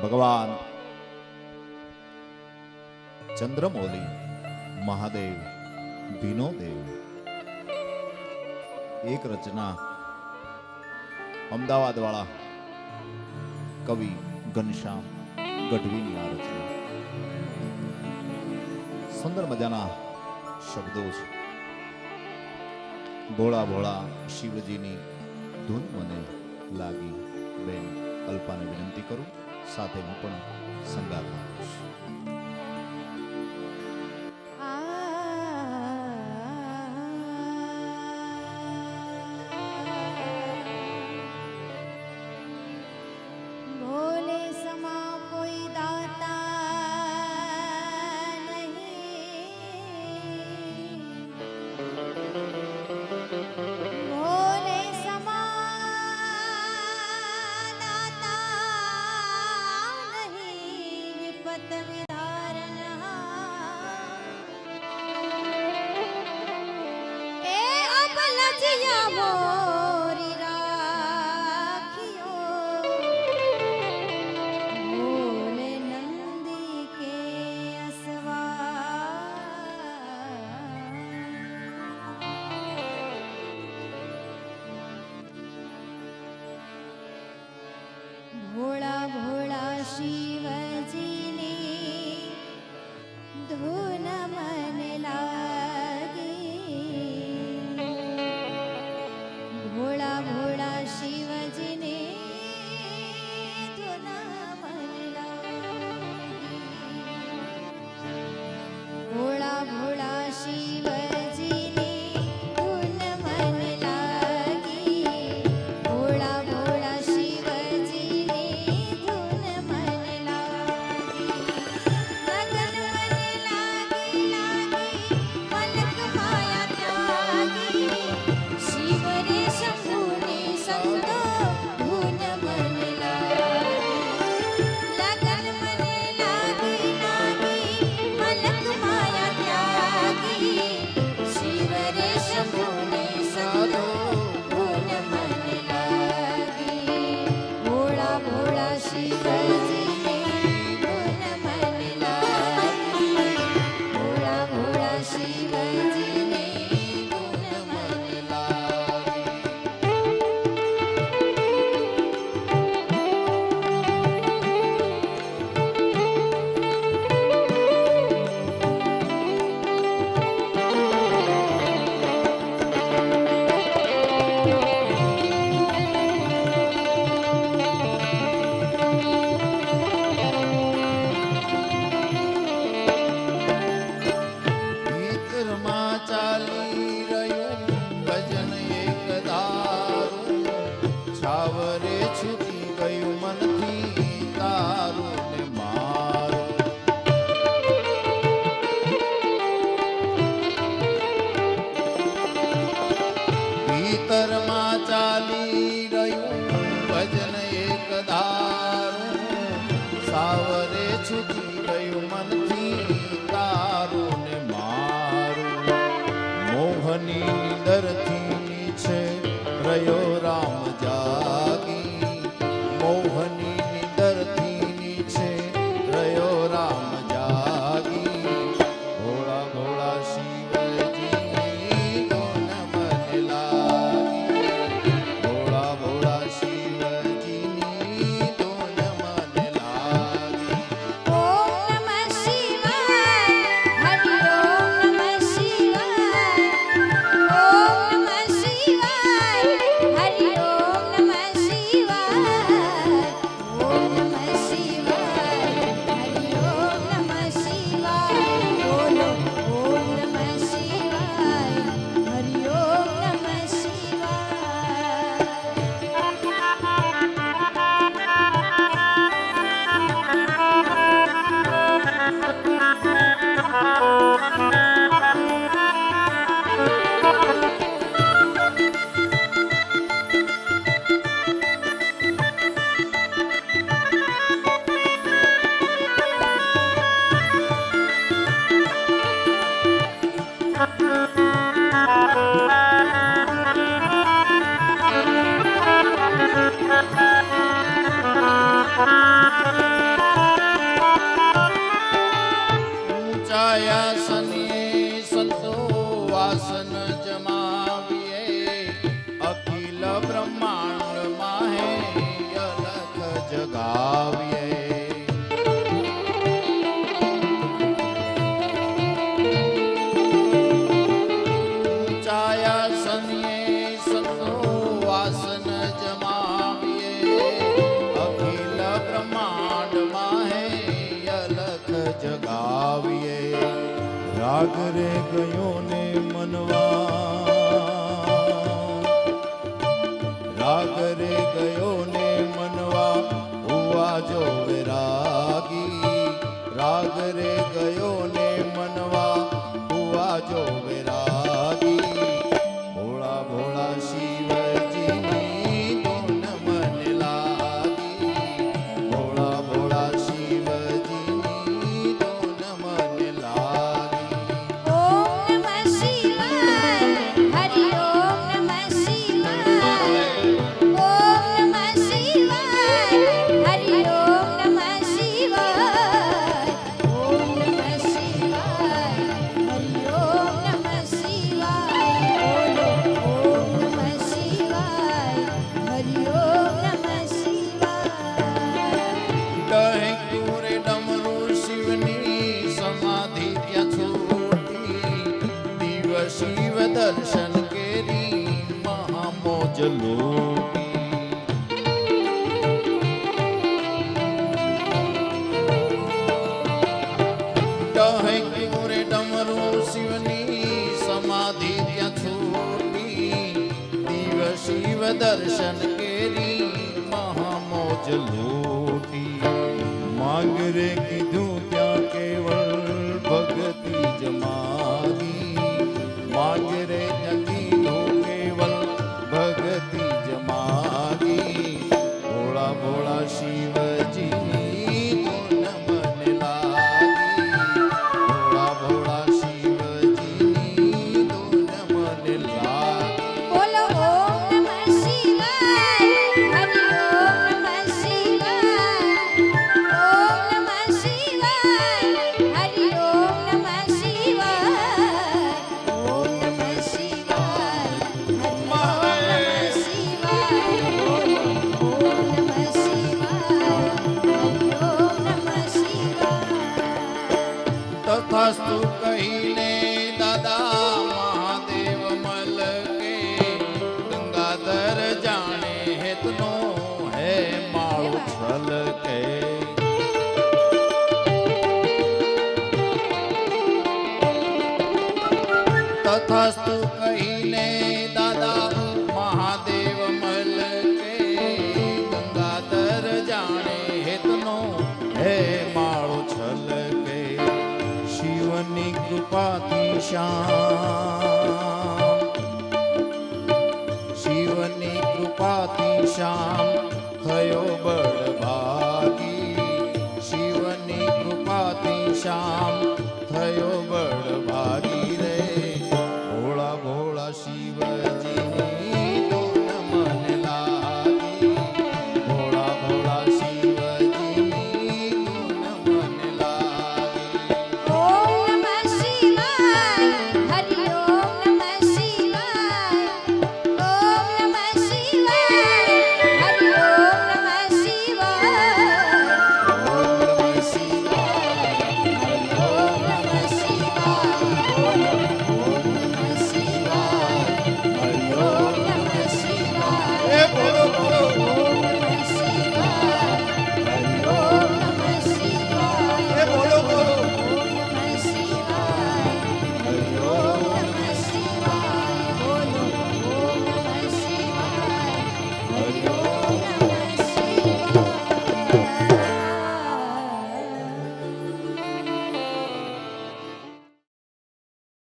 ભગવાન ચંદ્રમૌલી મહાદેવ ભીનોદેવ એક રચના અમદાવાદ વાળા કવિ ઘનશ્યામ ગઢવીની આ રચના સુંદર મજાના શબ્દો છે. ભોળા ભોળા શિવજીની ધૂન મને લાગી. બેન અલ્પાને વિનંતી કરું, સાથે હું પણ સંગાત આપીશ. ભોળા ભોળા શિવજીની ધૂન મને લાગી. ભોળા ભોળા શિવજીની ધૂન મને લાગી. ભોળા ભોળા શિવજીની ધૂન મને લાગી. ભોળા ભોળા ભીતરમાં ચાલી રહ્યું ભજન એક ધારું, સાવરે છૂટી ગયું મનથી તારું ને મારું. મોહની નિંદરથી નીચે રહ્યો રામ જાગી. મોહની નિંદરથી નીચે અલખ જગાવીએ. ઊંચાયા સનિયે સતો વાસન જમાવીએ. અખિલ બ્રહ્માંડમાં હે અલખ જગાવીએ. રાગ રે ગયો ને મનવા, રાગ રે ગયો ને મનવા, હુવા જો વિરાગી. રાગ રે ગયો ને મનવા, હુવા જો વિરાગી. ભોળા ભોળા શિવજીની ધૂન મને લાગી. ભોળા ભોળા શિવજીની ધૂન મને લાગી. ઓમ નમઃ શિવાય હરિ ઓમ નમઃ શિવાય ઓમ નમઃ શિવાય હરિ ઓમ નમઃ શિવાય ઓમ નમઃ શિવાય હરિ ઓમ નમઃ શિવાય ઓમ નમઃ શિવાય હરિ ઓમ નમઃ શિવાય ડહેકું રે ડમરું શિવની સમાધિ ત્યાં છૂટી. દિવ શિવ દર્શન કેરી મહામોજ લૂટી. ડહેકું રે ડમરું શિવની સમાધિ ત્યાં છૂટી. દિવ શિવ દર્શન કેરી મહામોજ લૂટી. માંગ રે કીધું ત્યાં કેવળ ભક્તિ જમાગી. માંગ રે ત્યાં કીધું કેવળ ભક્તિ જમાગી. ભોળા ભોળા શિવજીની ધૂન મને લાગી. ભોળા ભોળા શિવજીની ધૂન મને લાગી. બોલો ઓમ નમઃ શિવાય હરિ ઓમ નમઃ શિવાય ઓમ નમઃ શિવાય હરિ ઓમ નમઃ શિવાય ઓમ નમઃ શિવાય હરિ ઓમ નમઃ શિવાય ઓમ નમઃ શિવાય હરિ ઓમ નમઃ શિવાય તથાસ્તુ કહીને દાદા મહાદેવ મલ કે ગંગાધર જાણે હેતનો હે માળો છલ કે. તથાસ્તુ કહીને દાદા મહાદેવ મલ કે ગંગાધર જાણે હેતનો હે માળો છલ કે. શિવની કૃપાથી શ્યામ, શિવની કૃપાથી શ્યામ